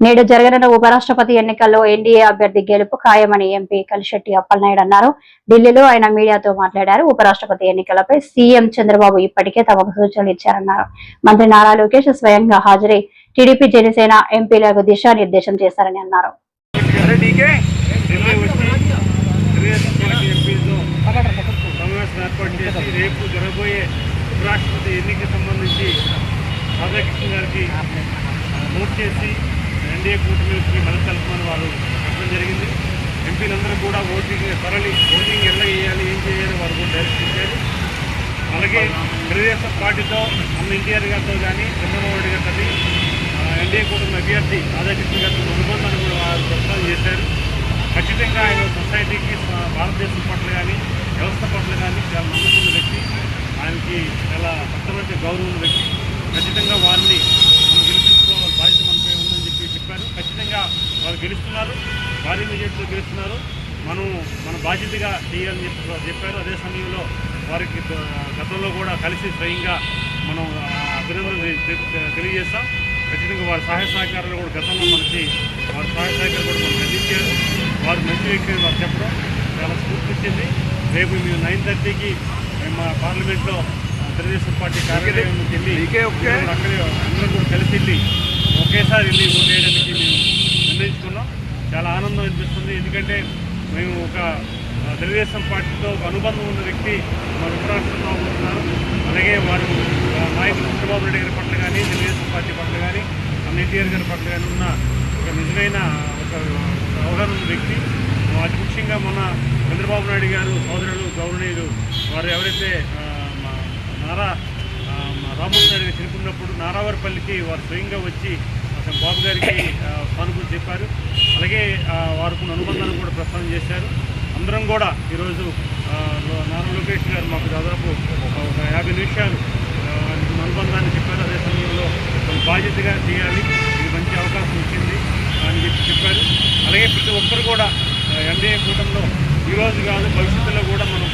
నేడు జరగనున్న ఉపరాష్ట్రపతి ఎన్నికల్లో ఎన్డీఏ అభ్యర్థి గెలుపు ఖాయమని ఎంపీ కలిశెట్టి అప్పలనాయుడు అన్నారు. ఢిల్లీలో ఆయన మీడియాతో మాట్లాడారు. ఉపరాష్ట్రపతి ఎన్నికలపై సీఎం చంద్రబాబు ఇప్పటికే తమకు సూచనలు ఇచ్చారన్నారు. మంత్రి నారా లోకేష్ స్వయంగా హాజరై టీడీపీ జనసేన ఎంపీలకు దిశానిర్దేశం చేశారని అన్నారు. ఎన్డీఏ కూటమికి మద్దతు తెలుపుమని వారు చెప్పడం జరిగింది. ఎంపీలందరూ కూడా ఓటింగ్ ఎలా వేయాలి, ఏం చేయాలి వారు కూడా డైరెక్ట్ ఇచ్చారు. అలాగే తెలుగుదేశం పార్టీతో అన్న ఎన్టీఆర్ గారితో కానీ చంద్రబాబు నాయుడు గారితో ఎన్డీఏ కూటమి అభ్యర్థి రాధాకృష్ణ గారితో అనుబంధాన్ని కూడా వారు ప్రస్తావన చేశారు. ఖచ్చితంగా ఆయన సొసైటీకి, భారతదేశం పట్ల కానీ వ్యవస్థ పట్ల కానీ చాలా నమ్మకం ఉన్న వ్యక్తి, ఆయనకి చాలా పట్టమంటే గౌరవం ఉన్న వ్యక్తి. ఖచ్చితంగా వారిని మనం గెలిపించుకోవాలి, బాధ్యత మనపై ఉందని చెప్పారు. ఖచ్చితంగా వారు గెలుస్తున్నారు, భారీ మెజార్టీతో గెలుస్తున్నారు. మన బాధ్యతగా చేయాలని చెప్పారు. అదే సమయంలో వారికి గతంలో కూడా కలిసి స్వయంగా మనం అభినందనలు తెలియజేస్తాం. ఖచ్చితంగా వారి సహాయ సహకారాలు కూడా గతంలో మనకి వారి సహాయ సహకారాలు కూడా మనకు అందించారు. వారు మంచి వ్యక్తి వారు చెప్పడం చాలా స్ఫూర్తిచ్చింది. రేపు మేము 9:30కి మా పార్లమెంట్లో తెలుగుదేశం పార్టీ కార్యాలయంకి వెళ్ళి అక్కడే అందరం కూడా కలిసి వెళ్ళి ఒకేసారి వెళ్ళి ఓటు వేయడానికి మేము నిర్ణయించుకున్నాం. చాలా ఆనందం అనిపిస్తుంది. ఎందుకంటే మేము ఒక తెలుగుదేశం పార్టీతో ఒక అనుబంధం ఉన్న వ్యక్తి మన ఉపరాష్ట్రంలో అవుతున్నారు. అలాగే వారు నాయకులు చంద్రబాబు నాయుడు గారి పట్ల కానీ తెలుగుదేశం పార్టీ పట్ల కానీ అన్న ఎన్టీఆర్ గారి పట్ల కానీ ఉన్న ఒక నిజమైన ఒక అవగాహన ఉన్న వ్యక్తి. అతి ముఖ్యంగా మన చంద్రబాబు నాయుడు గారు సోదరులు గౌరవనీయులు వారు ఎవరైతే నారా రామ్మోహన్ నాయుడు గారు చనిపోయినప్పుడు నారావారిపల్లికి వారు స్వయంగా వచ్చి అతను బాబు గారికి సానుభూతి చెప్పారు. అలాగే వారికి అనుబంధాన్ని కూడా ప్రస్తావన చేశారు. అందరం కూడా ఈరోజు నారా లోకేష్ గారు మాకు దాదాపు ఒక 50 నిమిషాలు అనుబంధాన్ని చెప్పారు. అదే సమయంలో మనం బాధ్యతగా చేయాలి, ఇది మంచి అవకాశం ఇచ్చింది అని చెప్పారు. అలాగే ప్రతి ఒక్కరు కూడా ఎన్డీఏ కూటమిలో ఈరోజు కాదు భవిష్యత్తులో కూడా మనం